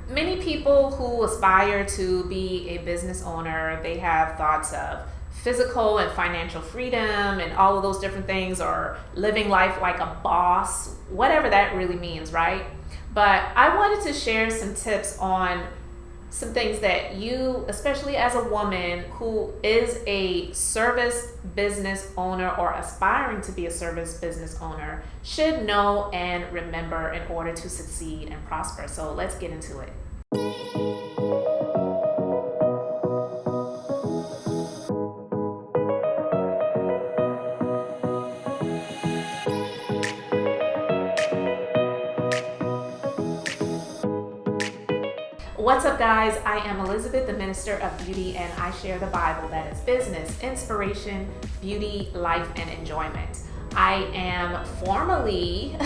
Many people who aspire to be a business owner, they have thoughts of physical and financial freedom and all of those different things, or living life like a boss, whatever that really means, right? But I wanted to share some tips on some things that you, especially as a woman who is a service business owner or aspiring to be a service business owner, should know and remember in order to succeed and prosper. So let's get into it. What's up, guys? I am Elizabeth, the Minister of Beauty, and I share the Bible that is business, inspiration, beauty, life, and enjoyment. I am formerly,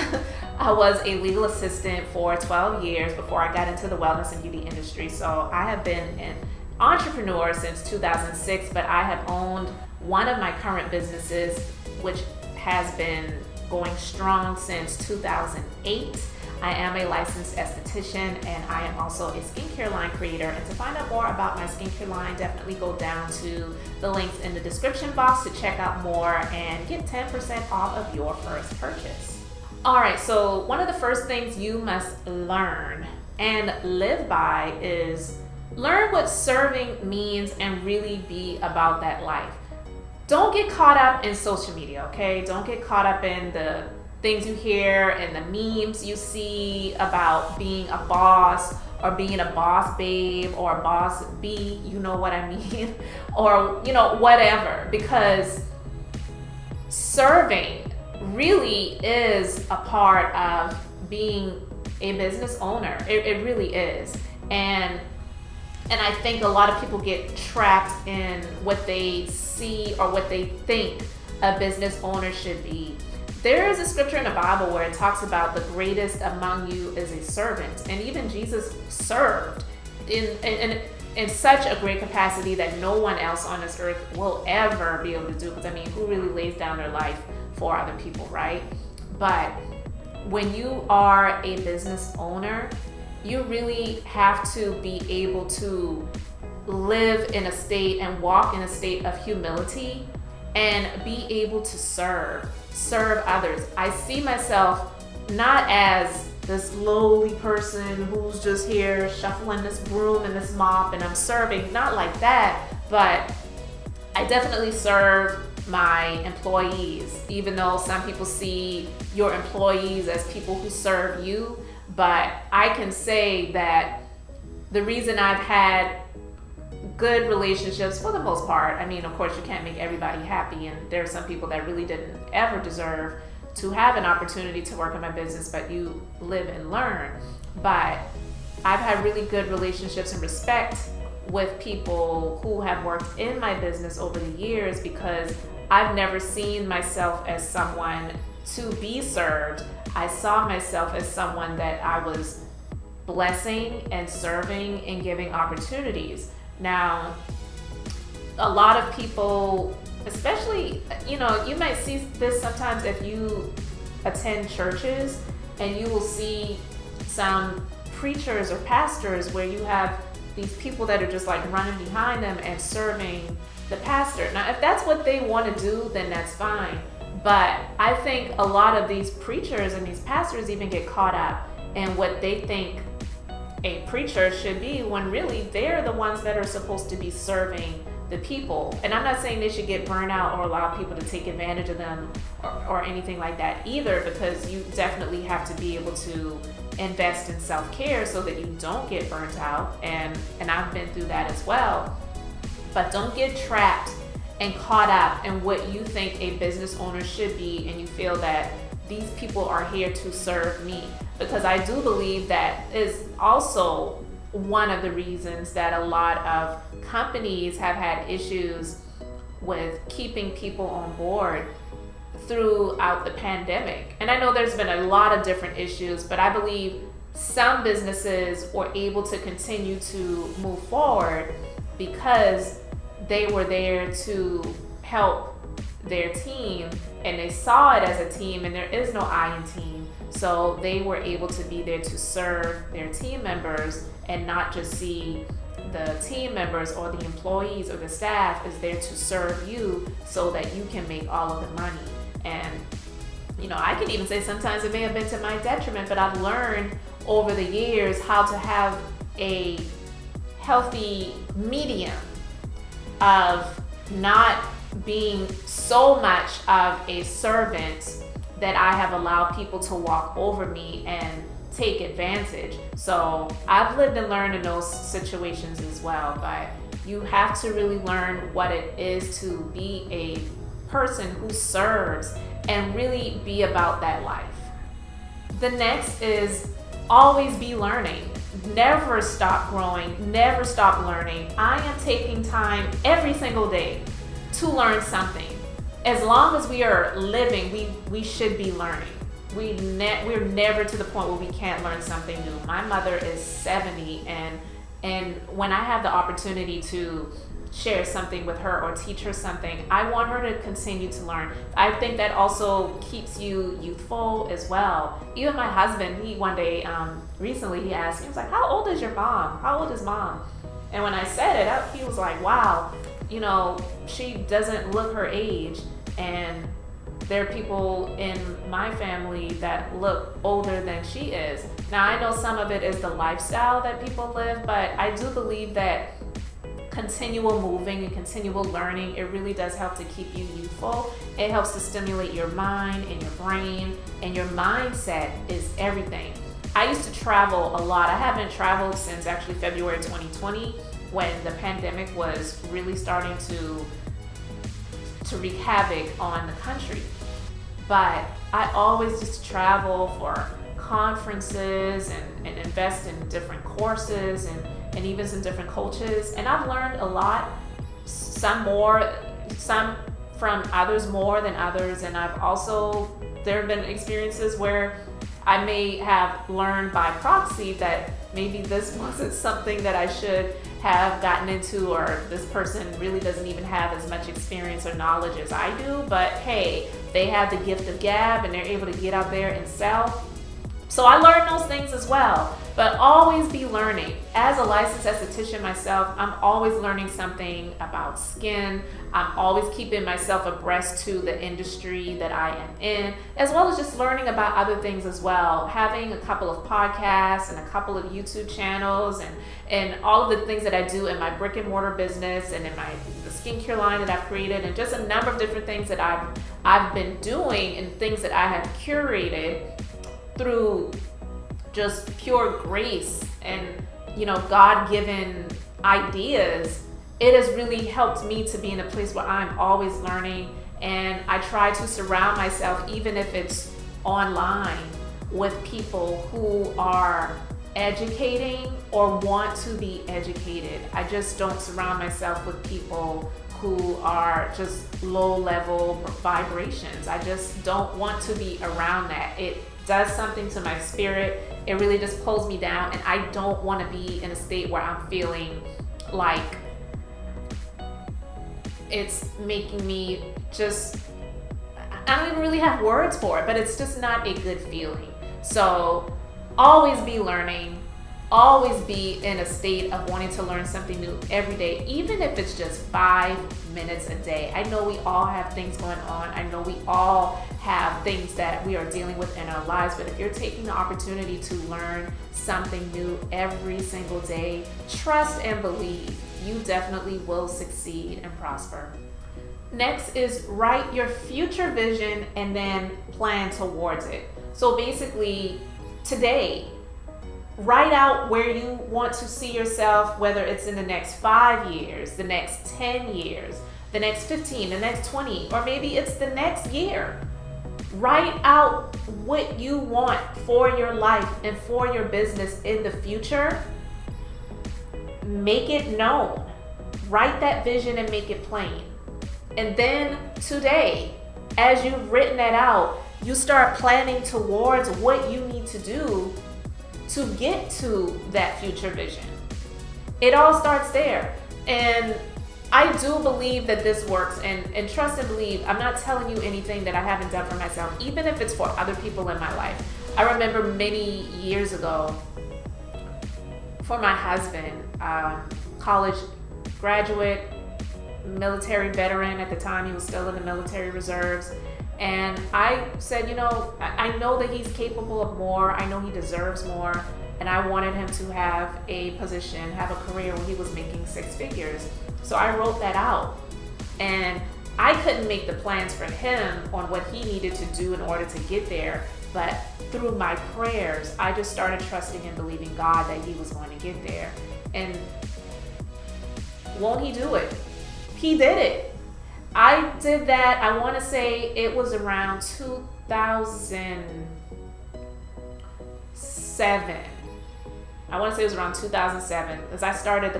I was a legal assistant for 12 years before I got into the wellness and beauty industry. So I have been an entrepreneur since 2006, but I have owned one of my current businesses, which has been going strong since 2008. I am a licensed esthetician, and I am also a skincare line creator. And to find out more about my skincare line, definitely go down to the links in the description box to check out more and get 10% off of your first purchase. All right, so one of the first things you must learn and live by is learn what serving means and really be about that life. Don't get caught up in social media, okay? Don't get caught up in the things you hear and the memes you see about being a boss or being a boss babe or a boss bee, you know what I mean, or whatever, because serving really is a part of being a business owner. It really is. And I think a lot of people get trapped in what they see or what they think a business owner should be. There is a scripture in the Bible where it talks about the greatest among you is a servant. And even Jesus served in such a great capacity that no one else on this earth will ever be able to do. Because who really lays down their life for other people, right? But when you are a business owner, you really have to be able to live in a state and walk in a state of humility and be able to serve others. I see myself not as this lowly person who's just here shuffling this broom and this mop and I'm serving, not like that, but I definitely serve my employees, even though some people see your employees as people who serve you. But I can say that the reason I've had good relationships for the most part, of course you can't make everybody happy, and there are some people that really didn't ever deserve to have an opportunity to work in my business, but you live and learn. But I've had really good relationships and respect with people who have worked in my business over the years, because I've never seen myself as someone to be served. I saw myself as someone that I was blessing and serving and giving opportunities. Now, a lot of people, especially, you might see this sometimes if you attend churches, and you will see some preachers or pastors where you have these people that are just like running behind them and serving the pastor. Now, if that's what they want to do, then that's fine. But I think a lot of these preachers and these pastors even get caught up in what they think a preacher should be, when really they're the ones that are supposed to be serving the people. And I'm not saying they should get burnt out or allow people to take advantage of them or anything like that either, because you definitely have to be able to invest in self-care so that you don't get burnt out. And I've been through that as well. But don't get trapped and caught up in what you think a business owner should be, and you feel that these people are here to serve me. Because I do believe that is also one of the reasons that a lot of companies have had issues with keeping people on board throughout the pandemic. And I know there's been a lot of different issues, but I believe some businesses were able to continue to move forward because they were there to help their team, and they saw it as a team, and there is no I in team. So they were able to be there to serve their team members and not just see the team members or the employees or the staff is there to serve you so that you can make all of the money. And I can even say sometimes it may have been to my detriment, but I've learned over the years how to have a healthy medium of not being so much of a servant that I have allowed people to walk over me and take advantage. So I've lived and learned in those situations as well, but you have to really learn what it is to be a person who serves and really be about that life. The next is always be learning. Never stop growing, never stop learning. I am taking time every single day to learn something. As long as we are living, we should be learning. We're never to the point where we can't learn something new. My mother is 70, and when I have the opportunity to share something with her or teach her something, I want her to continue to learn. I think that also keeps you youthful as well. Even my husband, he one day, recently he asked me, he was like, how old is your mom? How old is mom? And when I said it, he was like, wow, she doesn't look her age. And there are people in my family that look older than she is. Now, I know some of it is the lifestyle that people live, but I do believe that continual moving and continual learning, it really does help to keep you youthful. It helps to stimulate your mind and your brain, and your mindset is everything. I used to travel a lot. I haven't traveled since actually February 2020, when the pandemic was really starting to wreak havoc on the country. But I always just travel for conferences and invest in different courses and even some different coaches. And I've learned a lot, some from others more than others. And there have been experiences where I may have learned by proxy that maybe this wasn't something that I should have gotten into, or this person really doesn't even have as much experience or knowledge as I do, but hey, they have the gift of gab and they're able to get out there and sell. So I learned those things as well, but always be learning. As a licensed esthetician myself, I'm always learning something about skin. I'm always keeping myself abreast to the industry that I am in, as well as just learning about other things as well. Having a couple of podcasts and a couple of YouTube channels and all of the things that I do in my brick and mortar business and in the skincare line that I've created, and just a number of different things that I've been doing and things that I have curated through just pure grace and God-given ideas. It has really helped me to be in a place where I'm always learning, and I try to surround myself, even if it's online, with people who are educating or want to be educated. I just don't surround myself with people who are just low-level vibrations. I just don't want to be around that. It does something to my spirit. It really just pulls me down, and I don't want to be in a state where I'm feeling like it's making me just, I don't even really have words for it, but it's just not a good feeling. So always be learning, always be in a state of wanting to learn something new every day, even if it's just 5 minutes a day. I know we all have things going on. I know we all have things that we are dealing with in our lives, but if you're taking the opportunity to learn something new every single day, trust and believe you definitely will succeed and prosper. Next is write your future vision and then plan towards it. So basically, today, write out where you want to see yourself, whether it's in the next 5 years, the next 10 years, the next 15, the next 20, or maybe it's the next year. Write out what you want for your life and for your business in the future. Make it known. Write that vision and make it plain. And then today, as you've written that out, you start planning towards what you need to do to get to that future vision. It all starts there. And I do believe that this works, and trust and believe, I'm not telling you anything that I haven't done for myself, even if it's for other people in my life. I remember many years ago, for my husband, college graduate, military veteran at the time, he was still in the military reserves. And I said, I know that he's capable of more. I know he deserves more. And I wanted him to have a position, have a career where he was making six figures. So I wrote that out. And I couldn't make the plans for him on what he needed to do in order to get there. But through my prayers, I just started trusting and believing God that he was going to get there. And won't he do it? He did it. I did that, I want to say it was around 2007. I want to say it was around 2007 because I started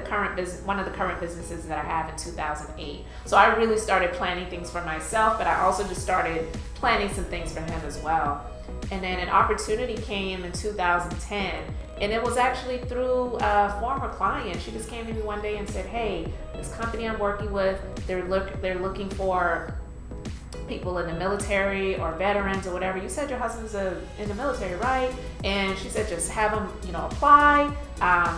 one of the current businesses that I have in 2008. So I really started planning things for myself, but I also just started planning some things for him as well. And then an opportunity came in 2010, and it was actually through a former client. She just came to me one day and said, "Hey, this company I'm working with, they're looking for people in the military or veterans or whatever. You said your husband's in the military, right?" And she said, "Just have him, apply.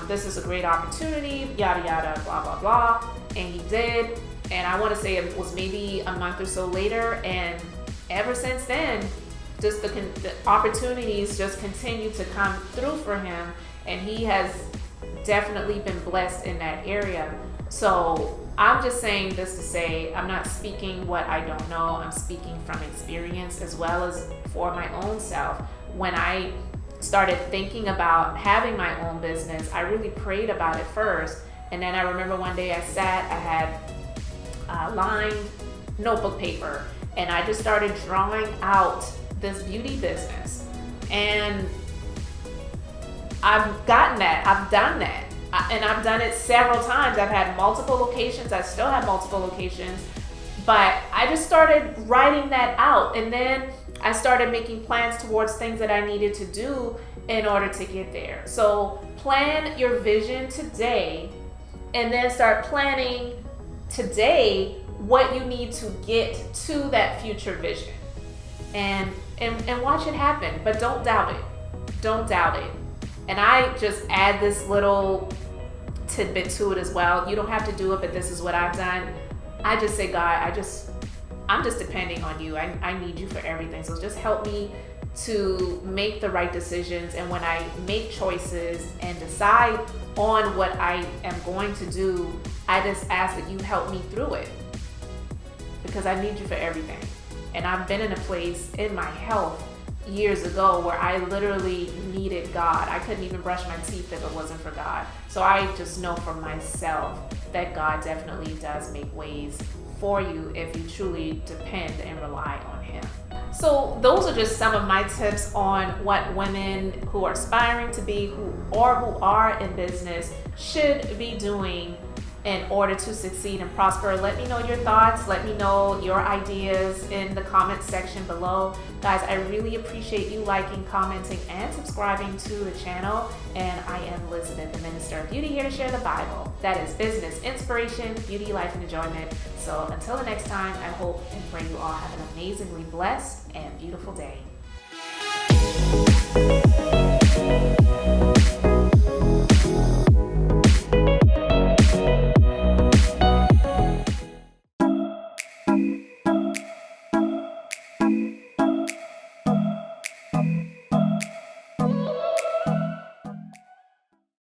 This is a great opportunity, yada, yada, blah, blah, blah." And he did. And I want to say it was maybe a month or so later. And ever since then, just the opportunities just continue to come through for him. And he has definitely been blessed in that area. So I'm just saying this to say, I'm not speaking what I don't know. I'm speaking from experience as well as for my own self. When I started thinking about having my own business, I really prayed about it first. And then I remember one day I had lined notebook paper, and I just started drawing out this beauty business. And I've gotten that. I've done that. And I've done it several times. I've had multiple locations. I still have multiple locations. But I just started writing that out. And then I started making plans towards things that I needed to do in order to get there. So plan your vision today, and then start planning today what you need to get to that future vision. And watch it happen. But don't doubt it. Don't doubt it. And I just add this little tidbit to it as well. You don't have to do it, but this is what I've done. I just say, God, I'm just depending on you. I need you for everything. So just help me to make the right decisions. And when I make choices and decide on what I am going to do, I just ask that you help me through it, because I need you for everything. And I've been in a place in my health years ago where I literally needed God. I couldn't even brush my teeth if it wasn't for God. So I just know for myself that God definitely does make ways for you if you truly depend and rely on Him. So those are just some of my tips on what women who are aspiring to be who are in business should be doing in order to succeed and prosper. Let me know your thoughts. Let me know your ideas in the comment section below. Guys, I really appreciate you liking, commenting, and subscribing to the channel. And I am Elizabeth, the Minister of Beauty, here to share the Bible. That is business, inspiration, beauty, life, and enjoyment. So until the next time, I hope and pray you all have an amazingly blessed and beautiful day.